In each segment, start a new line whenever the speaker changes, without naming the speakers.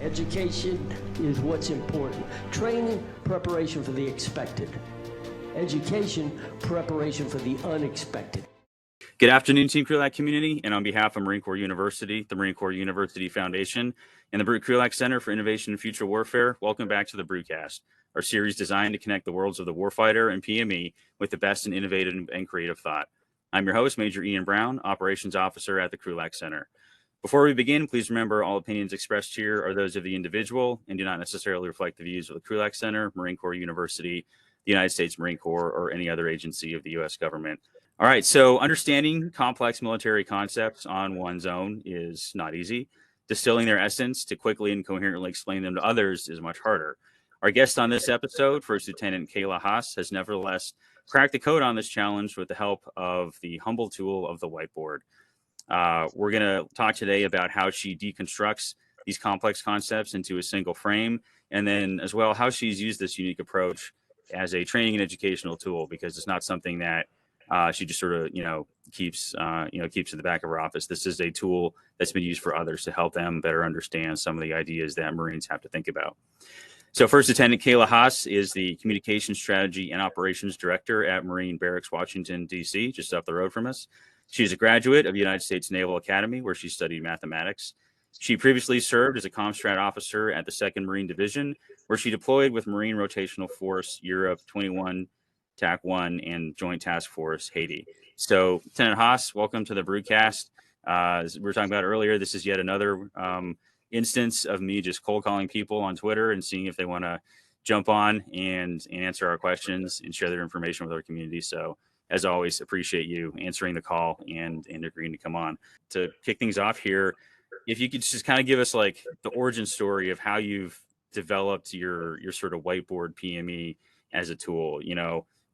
Education is what's important. Training, preparation for the expected. Education, preparation for the unexpected.
Good afternoon, Team Krulak community, and on behalf of Marine Corps University, the Marine Corps University Foundation, and the Krulak Center for Innovation and Future Warfare, welcome back to the Brewcast, our series designed to connect the worlds of the warfighter and PME with the best in innovative and creative thought. I'm your host, Major Ian Brown, Operations Officer at the Krulak Center. Before we begin, please remember all opinions expressed here are those of the individual and do not necessarily reflect the views of the Krulak Center, Marine Corps University, the United States Marine Corps, or any other agency of the U.S. government. All right, so understanding complex military concepts on one's own is not easy. Distilling their essence to quickly and coherently explain them to others is much harder. Our guest on this episode, 1stLt Kayla Haas, has nevertheless cracked the code on this challenge with the help of the humble tool of the whiteboard. We're going to talk today about how she deconstructs these complex concepts into a single frame, and then as well how she's used this unique approach as a training and educational tool, because it's not something that she just sort of keeps in the back of her office. This is a tool that's been used for others to help them better understand some of the ideas that Marines have to think about. So 1stLt Kayla Haas is the Communication Strategy and Operations Director at Marine Barracks, Washington, D.C., just up the road from us. She's a graduate of the United States Naval Academy, where she studied mathematics. She previously served as a Comstrat officer at the 2nd Marine Division, where she deployed with Marine Rotational Force Europe 21, TAC 1, and Joint Task Force Haiti. So, Lieutenant Haas, welcome to the Brewcast. As we were talking about earlier, this is yet another instance of me just cold calling people on Twitter and seeing if they want to jump on and answer our questions and share their information with our community. So, as always, appreciate you answering the call and agreeing to come on. To kick things off here, if you could just kind of give us like the origin story of how you've developed your sort of whiteboard PME as a tool.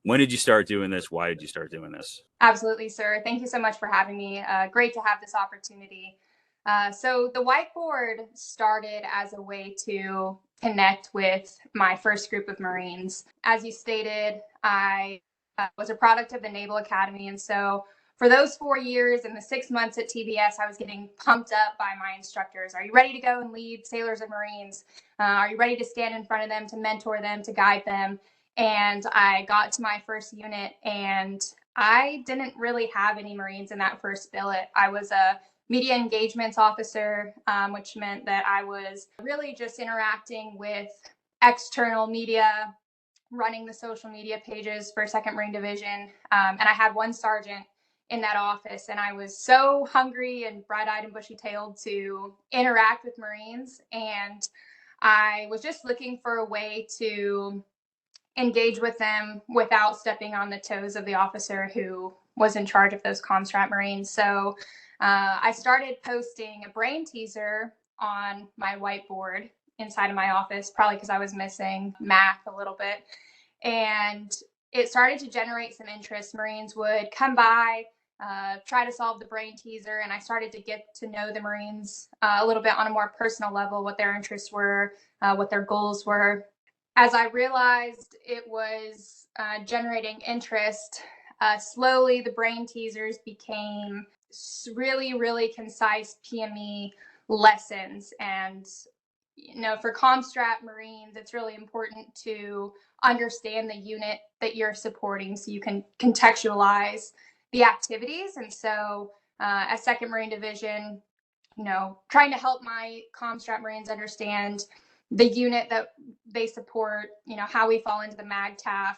When did you start doing this? Why did you start doing this?
Absolutely, sir. Thank you so much for having me. Great to have this opportunity. So the whiteboard started as a way to connect with my first group of Marines. As you stated, I was a product of the Naval Academy. And so for those 4 years and the 6 months at TBS, I was getting pumped up by my instructors. Are you ready to go and lead sailors and Marines? Are you ready to stand in front of them, to mentor them, to guide them? And I got to my first unit and I didn't really have any Marines in that first billet. I was a media engagements officer, which meant that I was really just interacting with external media, running the social media pages for 2nd Marine Division. And I had one sergeant in that office, and I was so hungry and bright-eyed and bushy-tailed to interact with Marines. And I was just looking for a way to engage with them without stepping on the toes of the officer who was in charge of those Comstrat Marines. So I started posting a brain teaser on my whiteboard inside of my office, probably because I was missing math a little bit. And it started to generate some interest. Marines would come by, try to solve the brain teaser, and I started to get to know the Marines a little bit on a more personal level, what their interests were, what their goals were. As I realized it was generating interest, slowly the brain teasers became really, really concise PME lessons. And for Comstrat Marines, it's really important to understand the unit that you're supporting so you can contextualize the activities. And so as 2nd Marine Division, trying to help my Comstrat Marines understand the unit that they support, how we fall into the MAGTAF,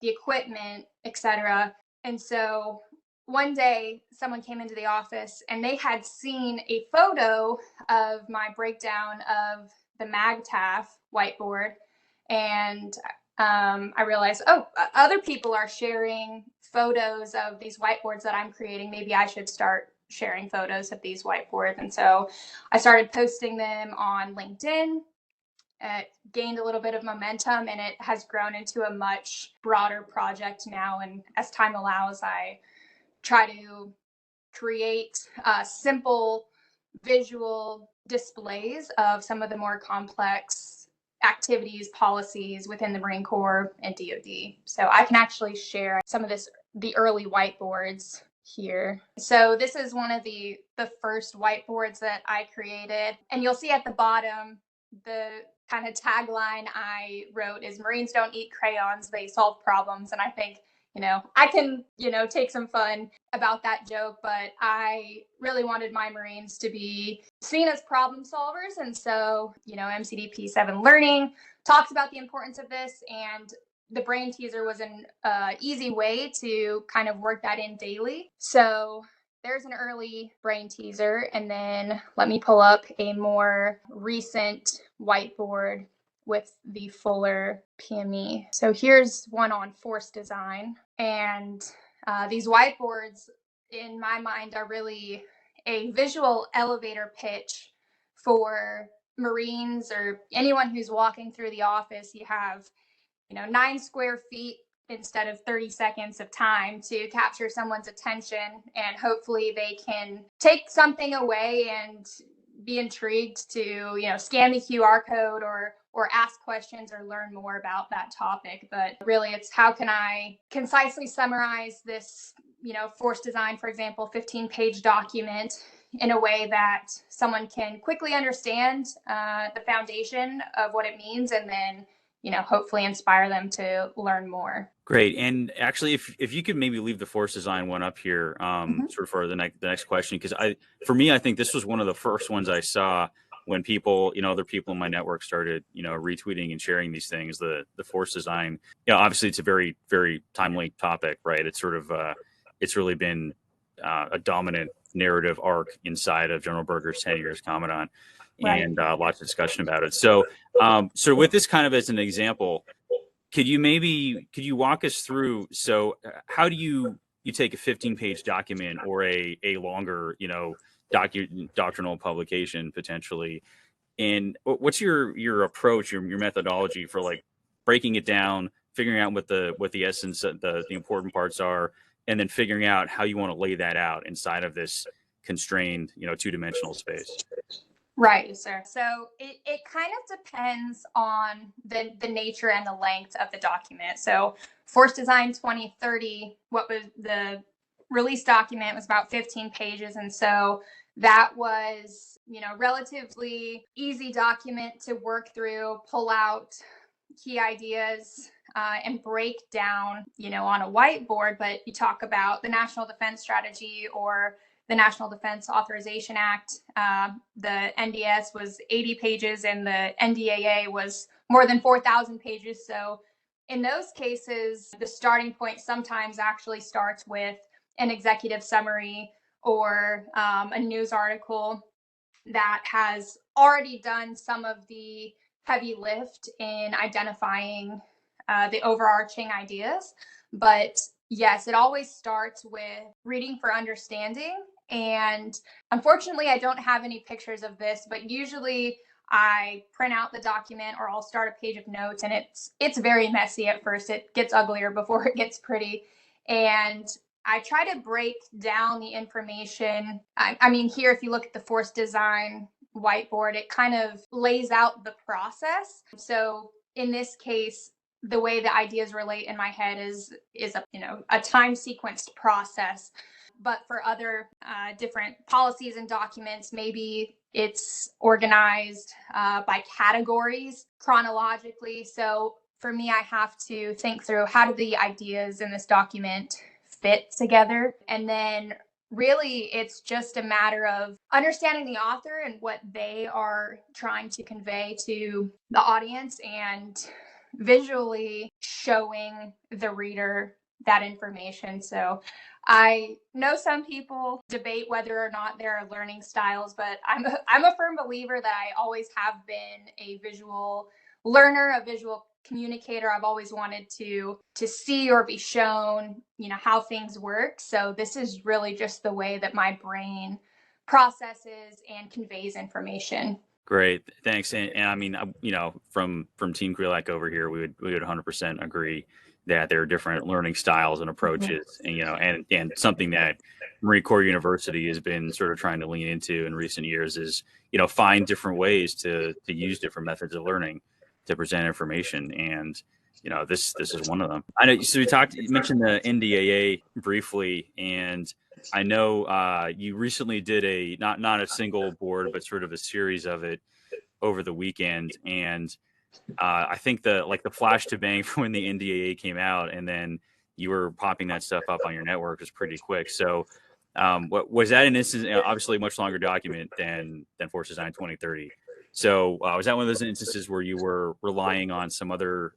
the equipment, etc. And so one day someone came into the office and they had seen a photo of my breakdown of the MAGTAF whiteboard. And I realized, other people are sharing photos of these whiteboards that I'm creating. Maybe I should start sharing photos of these whiteboards. And so I started posting them on LinkedIn. It gained a little bit of momentum, and it has grown into a much broader project now. And as time allows, I try to create simple visual displays of some of the more complex activities, policies within the Marine Corps and DoD. So I can actually share some of the early whiteboards here. So this is one of the first whiteboards that I created. And you'll see at the bottom, the kind of tagline I wrote is Marines don't eat crayons, they solve problems. And I think, I can, take some fun about that joke, but I really wanted my Marines to be seen as problem solvers. And so, MCD P7 Learning talks about the importance of this, and the brain teaser was an easy way to kind of work that in daily. So there's an early brain teaser, and then let me pull up a more recent whiteboard with the fuller PME. So here's one on force design, and these whiteboards in my mind are really a visual elevator pitch for Marines or anyone who's walking through the office. You have 9 square feet instead of 30 seconds of time to capture someone's attention, and hopefully they can take something away and be intrigued to scan the QR code or ask questions or learn more about that topic. But really, it's how can I concisely summarize this force design, for example, 15-page document in a way that someone can quickly understand the foundation of what it means, and then hopefully inspire them to learn more.
Great. And actually, if you could maybe leave the force design one up here, sort of for the next question, because for me, I think this was one of the first ones I saw when people, other people in my network started, retweeting and sharing these things. The force design, obviously it's a very, very timely topic, right? It's sort of it's really been a dominant narrative arc inside of General Berger's 10 years Commandant.
Right.
And lots of discussion about it. So, so with this kind of as an example, could you walk us through? So, how do you take a 15-page document or a longer, doctrinal publication potentially, and what's your approach, your methodology for like breaking it down, figuring out what the essence, the important parts are, and then figuring out how you want to lay that out inside of this constrained, two-dimensional space?
Right, sir. So it kind of depends on the nature and the length of the document. So Force Design 2030, what was the release document, was about 15 pages. And so that was, relatively easy document to work through, pull out key ideas, and break down, on a whiteboard. But you talk about the National Defense Strategy or the National Defense Authorization Act. The NDS was 80 pages and the NDAA was more than 4,000 pages. So in those cases, the starting point sometimes actually starts with an executive summary or a news article that has already done some of the heavy lift in identifying the overarching ideas. But yes, it always starts with reading for understanding. And unfortunately, I don't have any pictures of this, but usually I print out the document or I'll start a page of notes, and it's very messy at first. It gets uglier before it gets pretty. And I try to break down the information. I mean, here, if you look at the force design whiteboard, it kind of lays out the process. So in this case, the way the ideas relate in my head is a time sequenced process. But for other different policies and documents, maybe it's organized by categories chronologically. So for me, I have to think through how do the ideas in this document fit together. And then really, it's just a matter of understanding the author and what they are trying to convey to the audience and visually showing the reader that information. So I know some people debate whether or not there are learning styles, but I'm a firm believer that I always have been a visual learner, a visual communicator. I've always wanted to see or be shown, how things work. So this is really just the way that my brain processes and conveys information.
Great, thanks. And I mean, from Team Krulak over here, we would 100% agree that there are different learning styles and approaches, and and something that Marine Corps University has been sort of trying to lean into in recent years is find different ways to use different methods of learning to present information, and this is one of them. I know. So you mentioned the NDAA briefly, and I know you recently did not a single board, but sort of a series of it over the weekend, and I think the flash to bang from when the NDAA came out, and then you were popping that stuff up on your network was pretty quick. So, what was that an instance? Obviously, a much longer document than Force Design 2030. So, was that one of those instances where you were relying on some other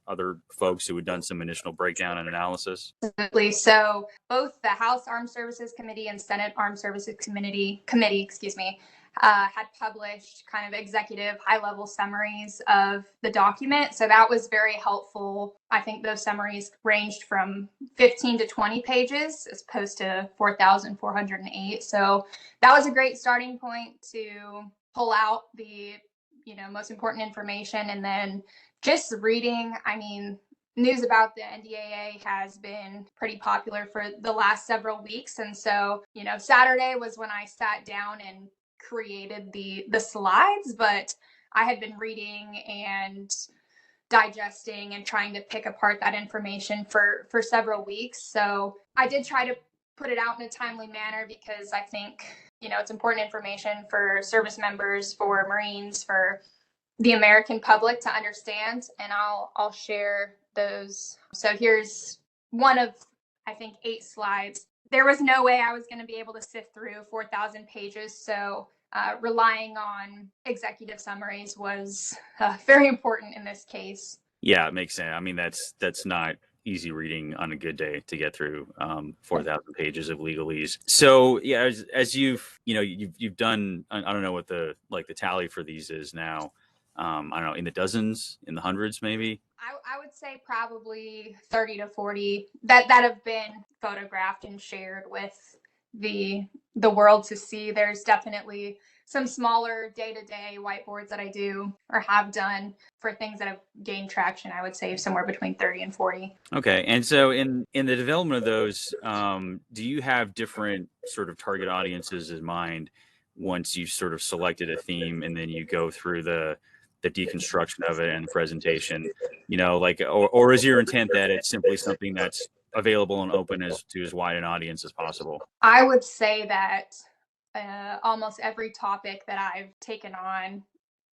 folks who had done some initial breakdown and analysis?
Absolutely. So both the House Armed Services Committee and Senate Armed Services Committee, had published kind of executive high-level summaries of the document. So that was very helpful. I think those summaries ranged from 15 to 20 pages as opposed to 4,408. So that was a great starting point to pull out the most important information. And then just reading, news about the NDAA has been pretty popular for the last several weeks. And so, Saturday was when I sat down and created the slides, but I had been reading and digesting and trying to pick apart that information for several weeks. So I did try to put it out in a timely manner because I think, it's important information for service members, for Marines, for the American public to understand. And I'll share those. So here's one of, I think, 8 slides. There was no way I was going to be able to sift through 4,000 pages. So relying on executive summaries was very important in this case.
Yeah, it makes sense. I mean, that's not easy reading on a good day to get through 4,000 pages of legalese. So yeah, as you've done, I don't know what the tally for these is now. I don't know, in the dozens, in the hundreds, maybe.
I would say probably 30 to 40 that have been photographed and shared with the world to see. There's definitely some smaller day-to-day whiteboards that I do or have done for things that have gained traction. I would say somewhere between 30 and 40.
Okay. And so in the development of those, do you have different sort of target audiences in mind once you've sort of selected a theme and then you go through the deconstruction of it and the presentation, or is your intent that it's simply something that's available and open to as wide an audience as possible?
I would say that almost every topic that I've taken on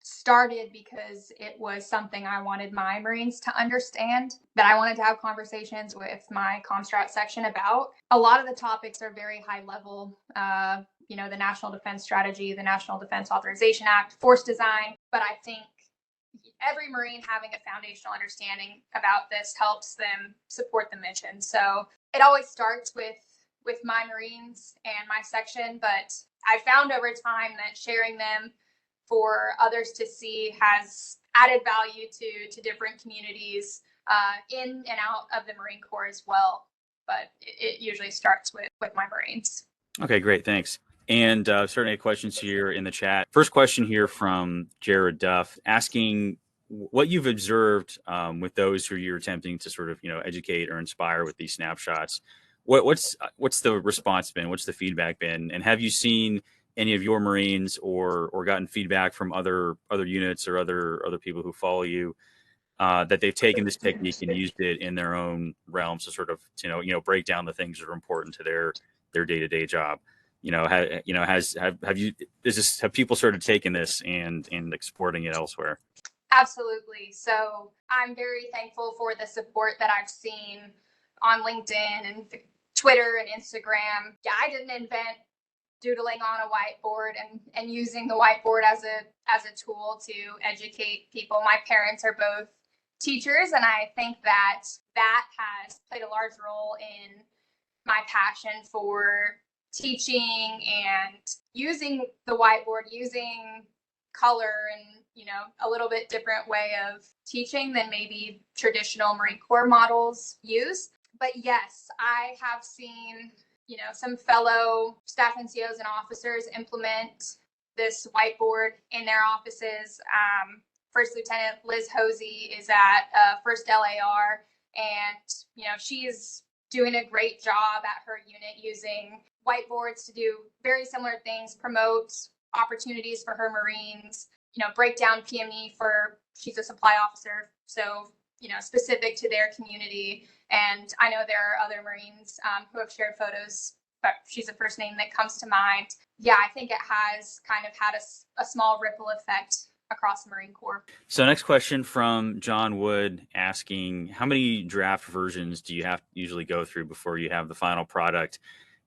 started because it was something I wanted my Marines to understand, that I wanted to have conversations with my Comstrat section about. A lot of the topics are very high level, the National Defense Strategy, the National Defense Authorization Act, force design, but I think every Marine having a foundational understanding about this helps them support the mission. So it always starts with my Marines and my section, but I found over time that sharing them for others to see has added value to different communities in and out of the Marine Corps as well. But it usually starts with my Marines.
Okay, great. Thanks. And certainly questions here in the chat. First question here from Jared Duff asking what you've observed with those who you're attempting to sort of, educate or inspire with these snapshots. What's the response been? What's the feedback been? And have you seen any of your Marines or gotten feedback from other units or other people who follow you that they've taken this technique and used it in their own realms to sort of, break down the things that are important to their day-to-day job? Have people sort of taken this and exporting it elsewhere?
Absolutely. So I'm very thankful for the support that I've seen on LinkedIn and Twitter and Instagram. Yeah, I didn't invent doodling on a whiteboard and using the whiteboard as a tool to educate people. My parents are both teachers, and I think that has played a large role in my passion for teaching and using the whiteboard, using color and a little bit different way of teaching than maybe traditional Marine Corps models use. But yes, I have seen some fellow staff NCOs and officers implement this whiteboard in their offices. First Lieutenant Liz Hosey is at 1stLAR, and she's doing a great job at her unit using whiteboards to do very similar things, promote opportunities for her Marines, break down PME she's a supply officer, so specific to their community. And I know there are other Marines who have shared photos, but she's the first name that comes to mind. Yeah, I think it has kind of had a small ripple effect across the Marine Corps.
So next question from John Wood asking, how many draft versions do you have to usually go through before you have the final product?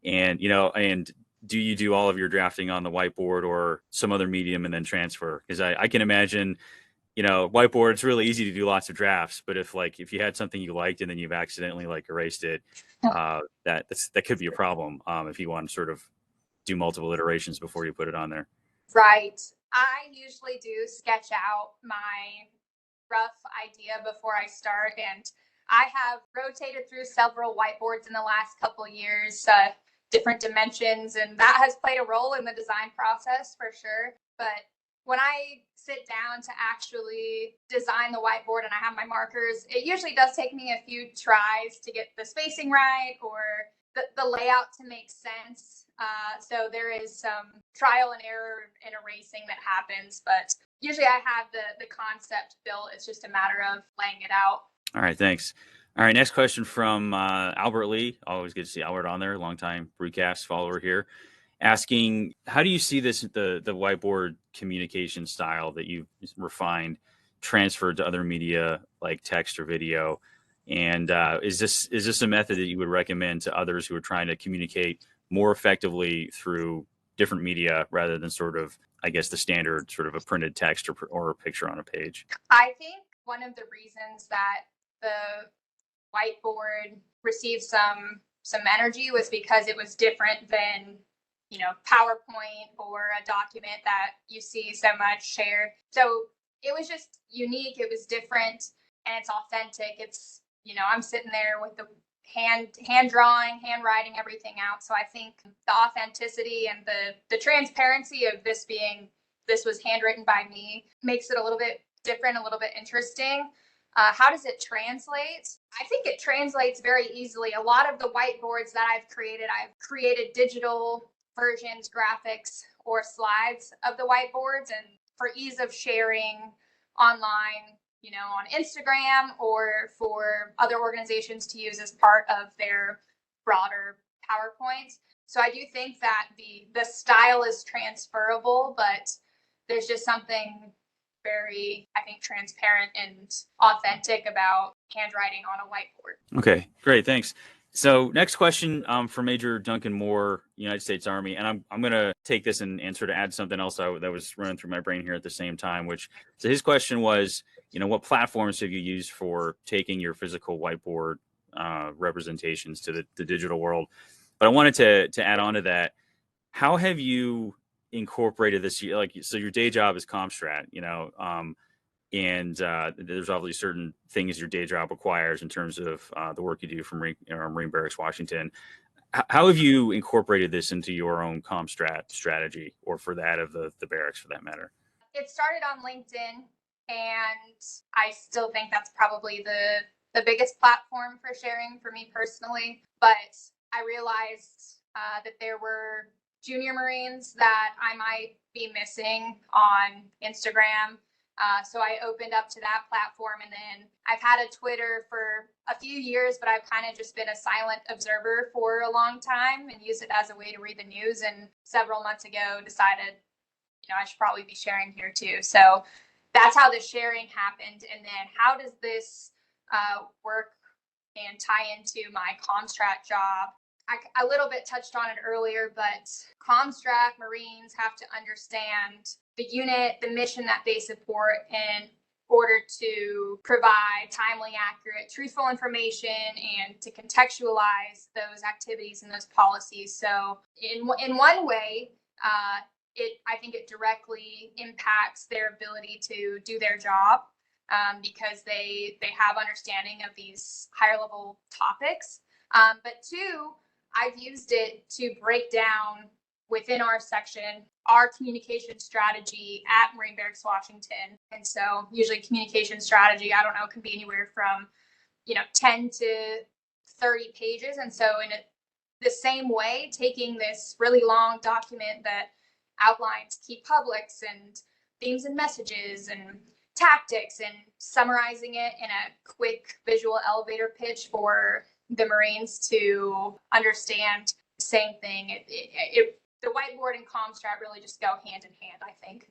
And, and do you do all of your drafting on the whiteboard or some other medium and then transfer? Because I can imagine, whiteboard, it's really easy to do lots of drafts, but if you had something you liked and then you've accidentally erased it, that could be a problem if you want to sort of do multiple iterations before you put it on there.
Right. I usually do sketch out my rough idea before I start, and I have rotated through several whiteboards in the last couple years, different dimensions, and that has played a role in the design process for sure. But when I sit down to actually design the whiteboard and I have my markers, it usually does take me a few tries to get the spacing right or the layout to make sense. So there is some trial and error in erasing that happens, but usually I have the concept built. It's just a matter of laying it out.
All right, thanks. All right, next question from Albert Lee. Always good to see Albert on there, longtime Brewcast follower here, asking, how do you see this, the whiteboard communication style that you've refined, transferred to other media like text or video? And is this a method that you would recommend to others who are trying to communicate more effectively through different media rather than sort of, I guess, the standard sort of a printed text or a picture on a page?
I think one of the reasons that the whiteboard received some energy was because it was different than PowerPoint or a document that you see so much shared. So it was just unique. It was different and it's authentic. It's I'm sitting there with the hand drawing, hand writing everything out. So I think the authenticity and the transparency of this was handwritten by me makes it a little bit different, a little bit interesting. How does it translate? I think it translates very easily. A lot of the whiteboards that I've created digital versions, graphics, or slides of the whiteboards, and for ease of sharing online, on Instagram or for other organizations to use as part of their broader PowerPoints. So I do think that the style is transferable, but there's just something very, I think, transparent and authentic about handwriting on a whiteboard.
Okay, great, thanks. So next question from Major Duncan Moore, United States Army, and I'm going to take this and sort of add something else that was running through my brain here at the same time. So his question was, what platforms have you used for taking your physical whiteboard representations to the digital world? But I wanted to add on to that. How have you incorporated this? So your day job is Comstrat, and there's obviously certain things your day job requires in terms of the work you do from Marine Barracks, Washington. How have you incorporated this into your own Comstrat strategy, or for that of the barracks, for that matter?
It started on LinkedIn, and I still think that's probably the biggest platform for sharing for me personally. But I realized that there were junior Marines that I might be missing on Instagram. So I opened up to that platform, and then I've had a Twitter for a few years, but I've kind of just been a silent observer for a long time and used it as a way to read the news. And several months ago decided, I should probably be sharing here too. So that's how the sharing happened. And then how does this work and tie into my Comstrat job? I a little bit touched on it earlier, but Comstrat Marines have to understand the unit, the mission that they support in order to provide timely, accurate, truthful information and to contextualize those activities and those policies. So in one way, I think it directly impacts their ability to do their job because they have understanding of these higher level topics. But two, I've used it to break down within our section our communication strategy at Marine Barracks, Washington. And so usually communication strategy, I don't know, can be anywhere from 10 to 30 pages. And so in the same way, taking this really long document that outlines key publics and themes and messages and tactics and summarizing it in a quick visual elevator pitch for the Marines to understand the same thing. The whiteboard and Comstrat really just go hand in hand, I think.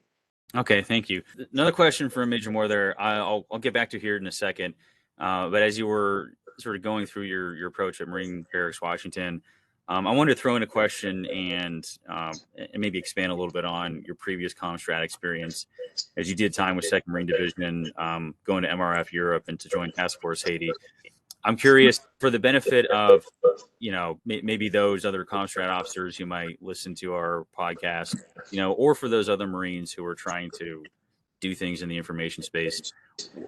Okay, thank you. Another question from Major Moore there. I'll get back to here in a second. But as you were sort of going through your approach at Marine Barracks, Washington, I wanted to throw in a question and maybe expand a little bit on your previous Comstrat experience as you did time with 2nd Marine Division, going to MRF Europe and to join Task Force Haiti. I'm curious for the benefit of, maybe those other Comstrat officers who might listen to our podcast, or for those other Marines who are trying to do things in the information space.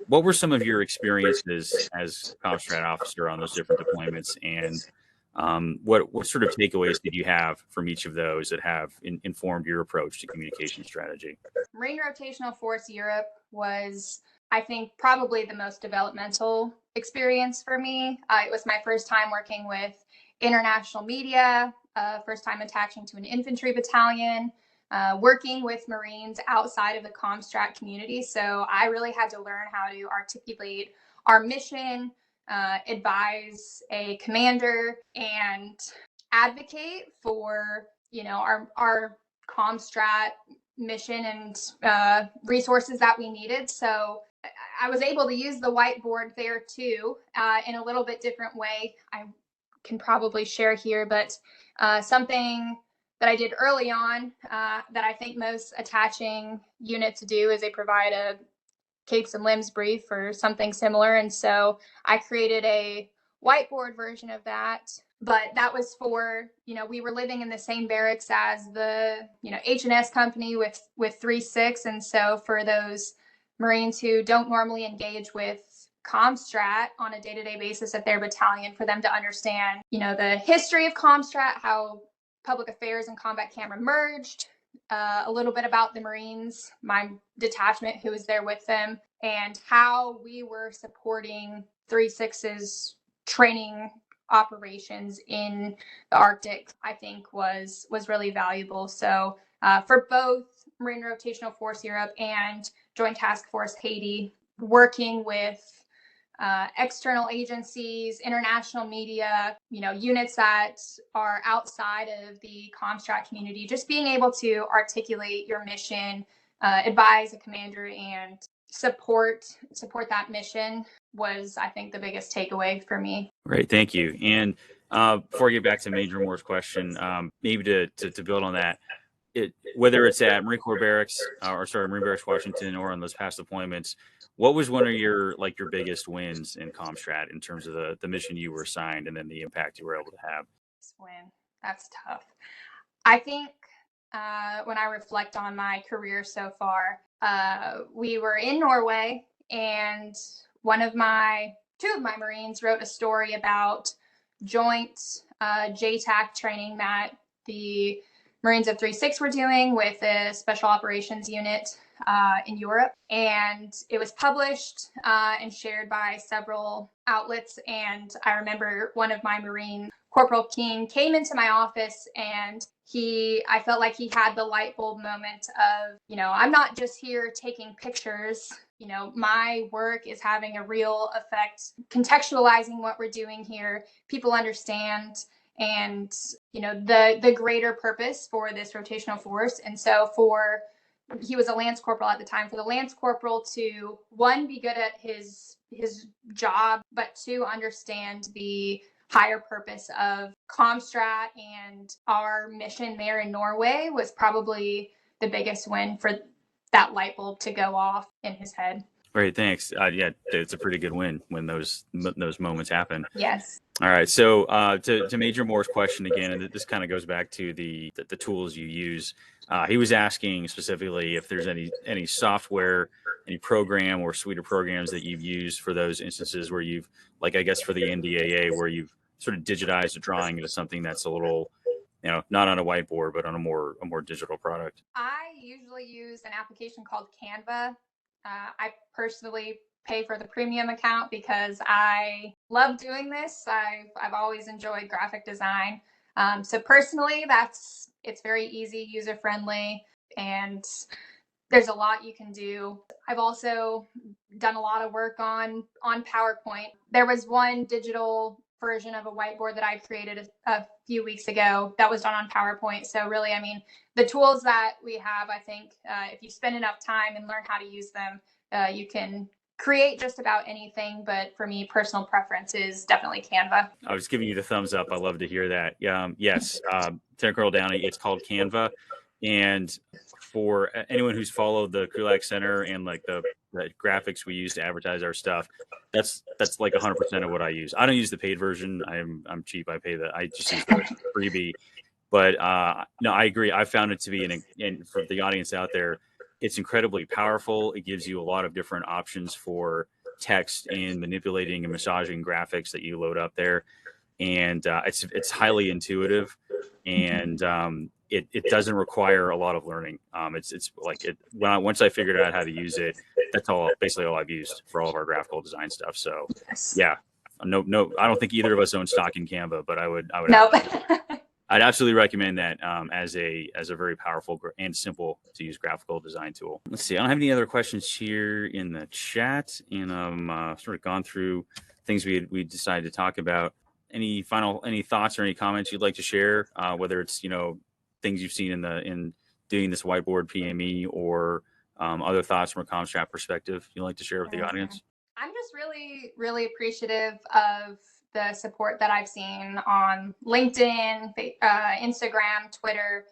What were some of your experiences as Comstrat officer on those different deployments, and what sort of takeaways did you have from each of those that have informed your approach to communication strategy?
Marine Rotational Force Europe was, I think, probably the most developmental experience for me. It was my first time working with international media, first time attaching to an infantry battalion, working with Marines outside of the Comstrat community. So I really had to learn how to articulate our mission, advise a commander, and advocate for, our Comstrat mission and resources that we needed. So I was able to use the whiteboard there too, in a little bit different way. I can probably share here, but something that I did early on that I think most attaching units do is they provide a capes and limbs brief or something similar. And so I created a whiteboard version of that. But that was for, we were living in the same barracks as the, H&S company with 3-6. And so for those Marines who don't normally engage with Comstrat on a day-to-day basis at their battalion, for them to understand, the history of Comstrat, how public affairs and combat camera merged, a little bit about the Marines, my detachment who was there with them, and how we were supporting 3-6's training operations in the Arctic, I think was really valuable. So for both Marine Rotational Force Europe and Joint Task Force Haiti, working with external agencies, international media, units that are outside of the Comstrat community, just being able to articulate your mission, advise a commander, and support that mission was, I think, the biggest takeaway for me.
Great, thank you. And before I get back to Major Moore's question, maybe to build on that, whether it's at Marine Corps Barracks, Marine Barracks Washington, or on those past deployments, what was one of your biggest wins in Comstrat in terms of the mission you were assigned and then the impact you were able to have?
Win. That's tough. I think when I reflect on my career so far, we were in Norway, and two of my Marines wrote a story about joint JTAC training that the Marines of 3-6 were doing with a special operations unit in Europe. And it was published and shared by several outlets. And I remember one of my Marine, Corporal King, came into my office, and I felt like he had the light bulb moment of, I'm not just here taking pictures. My work is having a real effect, contextualizing what we're doing here. People understand, and the greater purpose for this rotational force. And so he was a Lance Corporal at the time, for the Lance Corporal to, one, be good at his job, but two, understand the higher purpose of Comstrat and our mission there in Norway was probably the biggest win for that light bulb to go off in his head.
Great, thanks. Yeah, it's a pretty good win when those moments happen.
Yes.
All right. So to Major Moore's question again, and this kind of goes back to the tools you use. He was asking specifically if there's any software, any program or suite of programs that you've used for those instances where you've, like, I guess for the NDAA, where you've sort of digitized a drawing into something that's a little, not on a whiteboard, but on a more digital product.
I usually use an application called Canva. I personally pay for the premium account because I love doing this. I've always enjoyed graphic design. So personally, it's very easy, user-friendly, and there's a lot you can do. I've also done a lot of work on PowerPoint. There was one digital version of a whiteboard that I created a few weeks ago that was done on PowerPoint. So really, I mean, the tools that we have, I think if you spend enough time and learn how to use them, you can create just about anything. But for me, personal preference is definitely Canva.
I was giving you the thumbs up. I love to hear that. Yes, Lieutenant Colonel Downey, it's called Canva. And for anyone who's followed the Krulak Center and like the graphics we use to advertise our stuff, that's like 100% of what I use. I don't use the paid version. I'm cheap. I just use the freebie. But no, I agree. I found it to be, and for the audience out there, it's incredibly powerful. It gives you a lot of different options for text and manipulating and massaging graphics that you load up there. And it's highly intuitive, and it doesn't require a lot of learning. It's like once I figured out how to use it, that's basically all I've used for all of our graphical design stuff. So yeah, no, I don't think either of us own stock in Canva, but I would
Nope.
I'd absolutely recommend that as a very powerful and simple to use graphical design tool. Let's see, I don't have any other questions here in the chat, and sort of gone through things we decided to talk about. Any thoughts or any comments you'd like to share, whether it's things you've seen in doing this whiteboard PME, or other thoughts from a CommStrat perspective you'd like to share with the audience?
I'm just really, really appreciative of the support that I've seen on LinkedIn, Instagram, Twitter.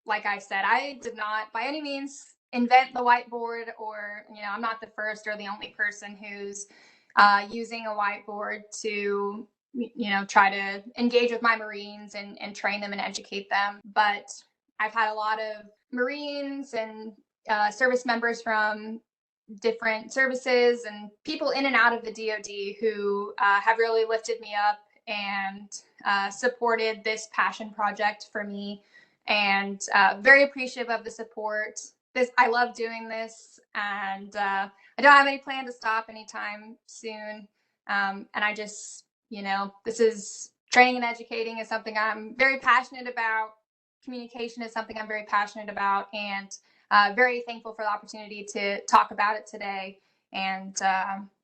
Like I said, I did not by any means invent the whiteboard, or, I'm not the first or the only person who's using a whiteboard to, try to engage with my Marines and train them and educate them. But I've had a lot of Marines and service members from different services and people in and out of the DoD who have really lifted me up and supported this passion project for me, and very appreciative of the support. I love doing this, and I don't have any plan to stop anytime soon. And I just, this is training and educating is something I'm very passionate about. Communication is something I'm very passionate about, and very thankful for the opportunity to talk about it today and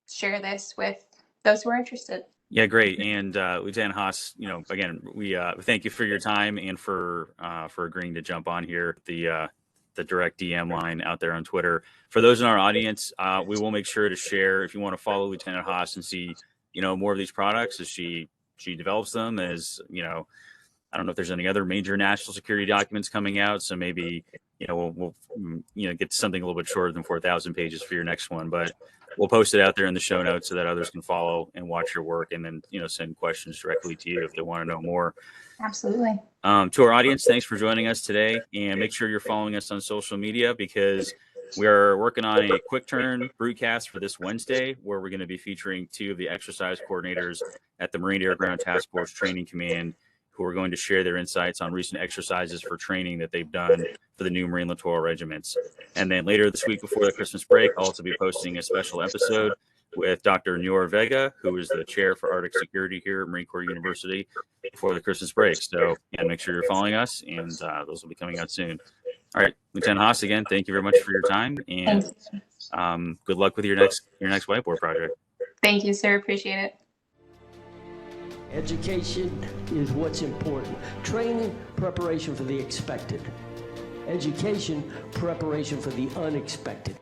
share this with those who are interested.
Yeah, great. And Lieutenant Haas, again, we thank you for your time and for agreeing to jump on here. The direct DM line out there on Twitter. For those in our audience, we will make sure to share, if you want to follow Lieutenant Haas and see, more of these products as she develops them, as, I don't know if there's any other major national security documents coming out. So maybe, we'll get to something a little bit shorter than 4,000 pages for your next one, but we'll post it out there in the show notes so that others can follow and watch your work, and then, send questions directly to you if they want to know more.
Absolutely.
To our audience, thanks for joining us today, and make sure you're following us on social media, because we are working on a quick turn broadcast for this Wednesday, where we're going to be featuring 2 of the exercise coordinators at the Marine Air Ground Task Force Training Command, who are going to share their insights on recent exercises for training that they've done for the new Marine Littoral regiments. And then later this week, before the Christmas break, I'll also be posting a special episode with Dr. Nuor Vega, who is the chair for Arctic Security here at Marine Corps University, before the Christmas break. So yeah, make sure you're following us, and those will be coming out soon. All right, Lieutenant Haas, again, thank you very much for your time, and good luck with your next whiteboard project.
Thank you, sir. Appreciate it.
Education is what's important. Training, preparation for the expected. Education, preparation for the unexpected.